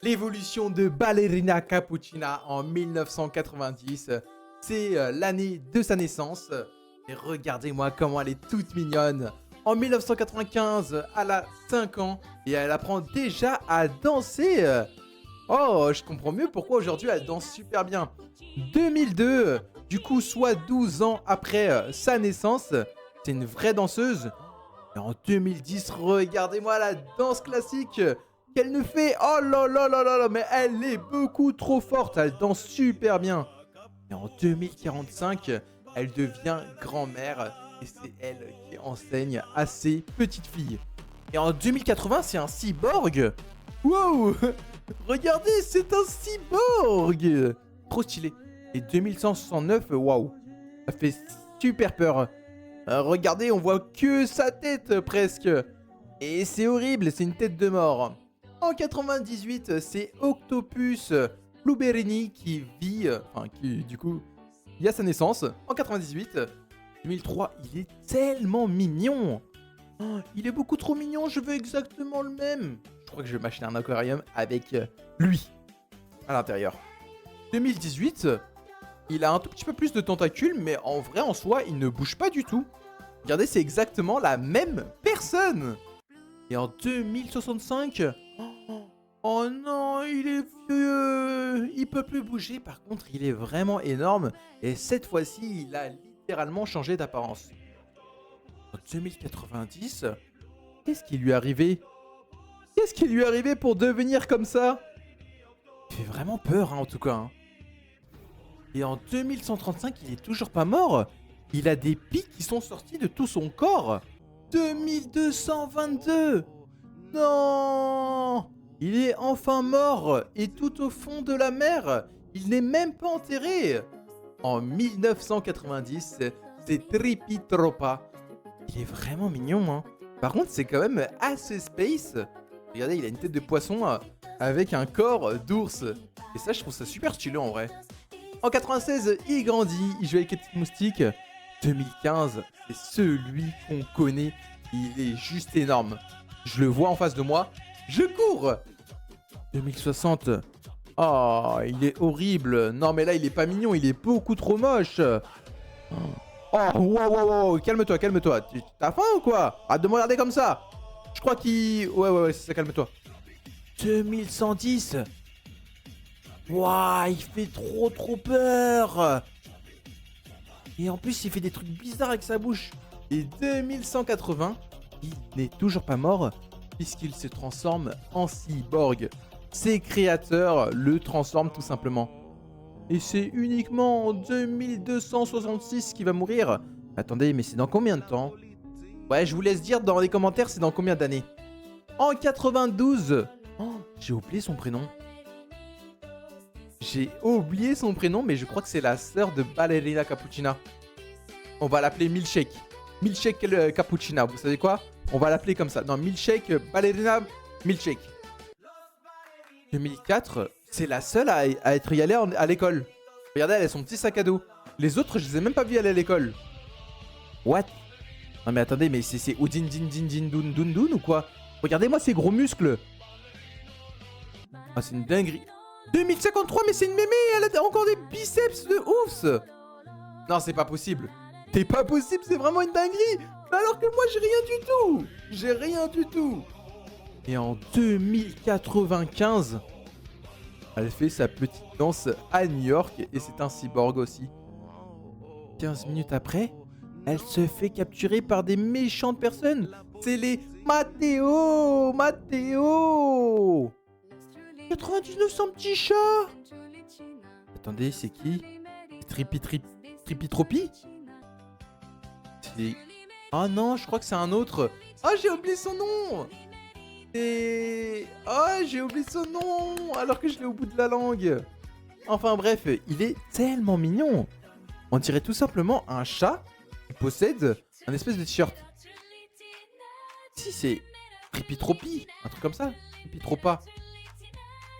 L'évolution de Ballerina Cappuccina en 1990, c'est l'année de sa naissance. Et regardez-moi comment elle est toute mignonne. En 1995, elle a 5 ans et elle apprend déjà à danser. Oh, je comprends mieux pourquoi aujourd'hui elle danse super bien. 2002, du coup, soit 12 ans après sa naissance, c'est une vraie danseuse. Et en 2010, regardez-moi la danse classique qu'elle nous fait. Oh là là là là là, mais elle est beaucoup trop forte. Elle danse super bien. Et en 2045, elle devient grand-mère et c'est elle qui enseigne à ses petites filles. Et en 2080, c'est un cyborg. Wow. Regardez, c'est un cyborg. Trop stylé. Et 2169, waouh, ça fait super peur. Regardez, on voit que sa tête presque. Et c'est horrible, c'est une tête de mort. En 98, c'est Octopus Blueberry qui vit, qui du coup, il y a sa naissance. En 98, 2003, il est tellement mignon. Oh, il est beaucoup trop mignon, je veux exactement le même. Je crois que je vais m'acheter un aquarium avec lui à l'intérieur. 2018, il a un tout petit peu plus de tentacules, mais en vrai, en soi, il ne bouge pas du tout. Regardez, c'est exactement la même personne. Et en 2065... Oh non, il est vieux. Il peut plus bouger. Par contre, il est vraiment énorme. Et cette fois-ci, il a littéralement changé d'apparence. En 2090, qu'est-ce qui lui est arrivé? Qu'est-ce qui lui est arrivé pour devenir comme ça? Il fait vraiment peur, hein, en tout cas. Hein. Et en 2135, il est toujours pas mort. Il a des pics qui sont sortis de tout son corps. 2222. Non! Il est enfin mort et tout au fond de la mer. Il n'est même pas enterré. En 1990, c'est Tripitropa. Il est vraiment mignon, hein. Par contre, c'est quand même assez space. Regardez, il a une tête de poisson avec un corps d'ours. Et ça, je trouve ça super stylé en vrai. En 96, il grandit, il joue avec les petits moustiques. 2015, c'est celui qu'on connaît. Il est juste énorme. Je le vois en face de moi. Je cours. 2060. Oh, il est horrible. Non, mais là, il est pas mignon. Il est beaucoup trop moche. Oh, wow. Calme-toi, calme-toi. T'as faim ou quoi? Arrête de me regarder comme ça. Je crois qu'il... Ouais, c'est ça, calme-toi. 2110. Waouh, il fait trop peur. Et en plus, il fait des trucs bizarres avec sa bouche. Et 2180, il n'est toujours pas mort puisqu'il se transforme en cyborg. Ses créateurs le transforment tout simplement. Et c'est uniquement en 2266 qu'il va mourir. Attendez, mais c'est dans combien de temps? Ouais, je vous laisse dire dans les commentaires c'est dans combien d'années. En 92. Oh, j'ai oublié son prénom. J'ai oublié son prénom, mais je crois que c'est la sœur de Ballerina Cappuccina. On va l'appeler Milkshake. Milkshake Cappuccina, vous savez quoi? On va l'appeler comme ça. Non, Milkshake Ballerina Milkshake. 2004, c'est la seule à être y allée à l'école. Regardez, elle a son petit sac à dos. Les autres, je les ai même pas vus aller à l'école. What? Non mais attendez, mais c'est Odin Din Din Din Dun Dun Dun ou quoi? Regardez-moi ces gros muscles. Ah, c'est une dinguerie. 2053, mais c'est une mémé, elle a encore des biceps de ouf. Non, c'est pas possible. C'est pas possible, c'est vraiment une dinguerie. Alors que moi, j'ai rien du tout. J'ai rien du tout. Et en 2095, elle fait sa petite danse à New York et c'est un cyborg aussi. 15 minutes après, elle se fait capturer par des méchantes personnes. C'est les Matteo. 99, son petit chat. Attendez, c'est qui? Tripitropi? C'est... Ah non, je crois que c'est un autre. Ah, j'ai oublié son nom. Et... Ah, j'ai oublié son nom alors que je l'ai au bout de la langue. Enfin bref, il est tellement mignon. On dirait tout simplement un chat qui possède un espèce de t-shirt. Si, c'est Tripitropi, un truc comme ça. Tripitropa.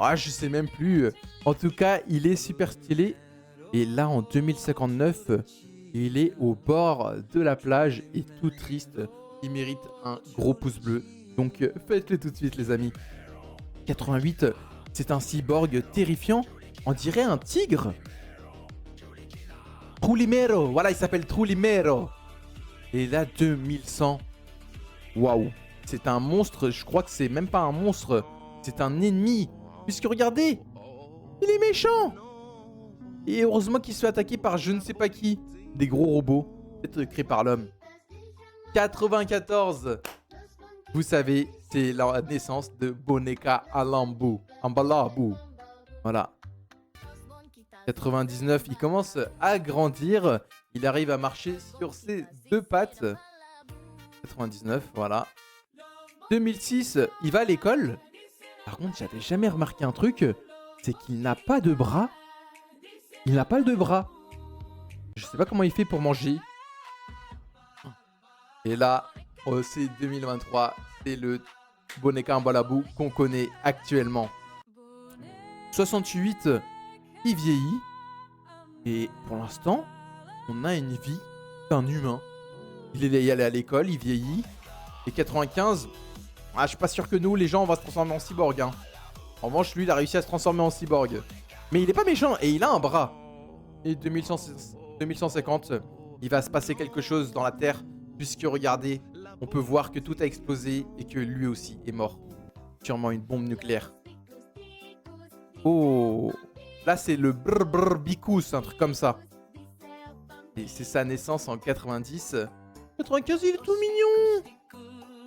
Ah, je sais même plus. En tout cas, il est super stylé. Et là, en 2059, il est au bord de la plage et tout triste. Il mérite un gros pouce bleu. Donc, faites-le tout de suite, les amis. 88, C'est un cyborg terrifiant. On dirait un tigre. Trulimero. Voilà, il s'appelle Trulimero. Et là, 2100. Waouh. C'est un monstre. Je crois que c'est même pas un monstre. C'est un ennemi. Puisque regardez. Il est méchant. Et heureusement qu'il se fait attaquer par je ne sais pas qui. Des gros robots. Peut-être créés par l'homme. 94. Vous savez, c'est la naissance de Boneka Alambu. Ambalabu. Voilà. 99, il commence à grandir. Il arrive à marcher sur ses deux pattes. 99, voilà. 2006, il va à l'école. Par contre, j'avais jamais remarqué un truc. C'est qu'il n'a pas de bras. Il n'a pas de bras. Je sais pas comment il fait pour manger. Et là, c'est 2023. C'est le Boneka Ambalabu qu'on connaît actuellement. 68, il vieillit. Et pour l'instant, on a une vie d'un humain. Il est allé à l'école, il vieillit. Et 95, je suis pas sûr que nous, les gens, on va se transformer en cyborg. Hein. En revanche, lui, il a réussi à se transformer en cyborg. Mais il est pas méchant et il a un bras. Et 2150, il va se passer quelque chose dans la Terre. Puisque regardez, on peut voir que tout a explosé et que lui aussi est mort. Sûrement une bombe nucléaire. Oh, là c'est le brr brr bicous, un truc comme ça. Et c'est sa naissance en 90. 95, il est tout mignon.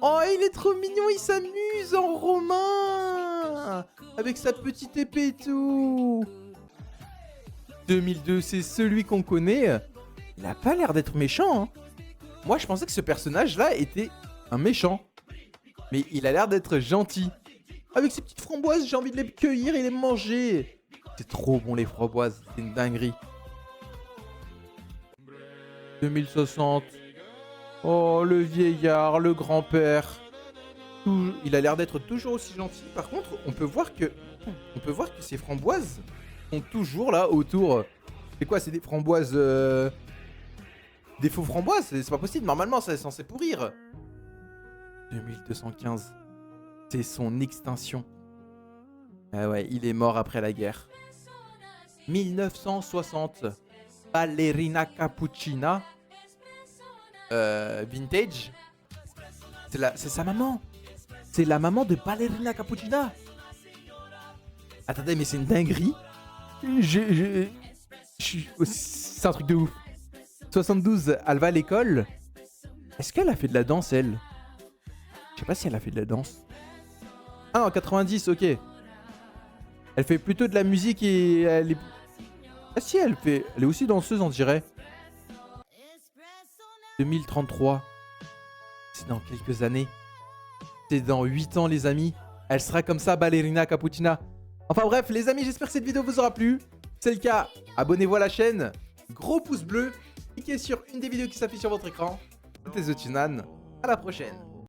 Oh, il est trop mignon, il s'amuse en romain. Avec sa petite épée et tout. 2002, c'est celui qu'on connaît. Il a pas l'air d'être méchant, hein. Moi, je pensais que ce personnage-là était un méchant. Mais il a l'air d'être gentil. Avec ses petites framboises, j'ai envie de les cueillir et les manger. C'est trop bon, les framboises. C'est une dinguerie. 2060. Oh, le vieillard, le grand-père. Il a l'air d'être toujours aussi gentil. Par contre, on peut voir que ces framboises sont toujours là autour. C'est quoi? C'est des framboises... Des faux framboises, c'est pas possible. Normalement, ça est censé pourrir. 2215. C'est son extinction. Ah ouais, il est mort après la guerre. 1960. Ballerina Cappuccina. Vintage. C'est sa maman. C'est la maman de Ballerina Cappuccina. Attendez, mais c'est une dinguerie. C'est un truc de ouf. 72, elle va à l'école. Est-ce qu'elle a fait de la danse, elle? Je sais pas si elle a fait de la danse. Ah non, 90, ok. Elle fait plutôt de la musique et elle est... Ah si, elle est aussi danseuse, on dirait. 2033. C'est dans quelques années. C'est dans 8 ans, les amis. Elle sera comme ça, Ballerina Cappuccina. Enfin bref, les amis, j'espère que cette vidéo vous aura plu. Si c'est le cas, abonnez-vous à la chaîne. Gros pouce bleu. Cliquez sur une des vidéos qui s'affiche sur votre écran. C'était The Tunan. À la prochaine.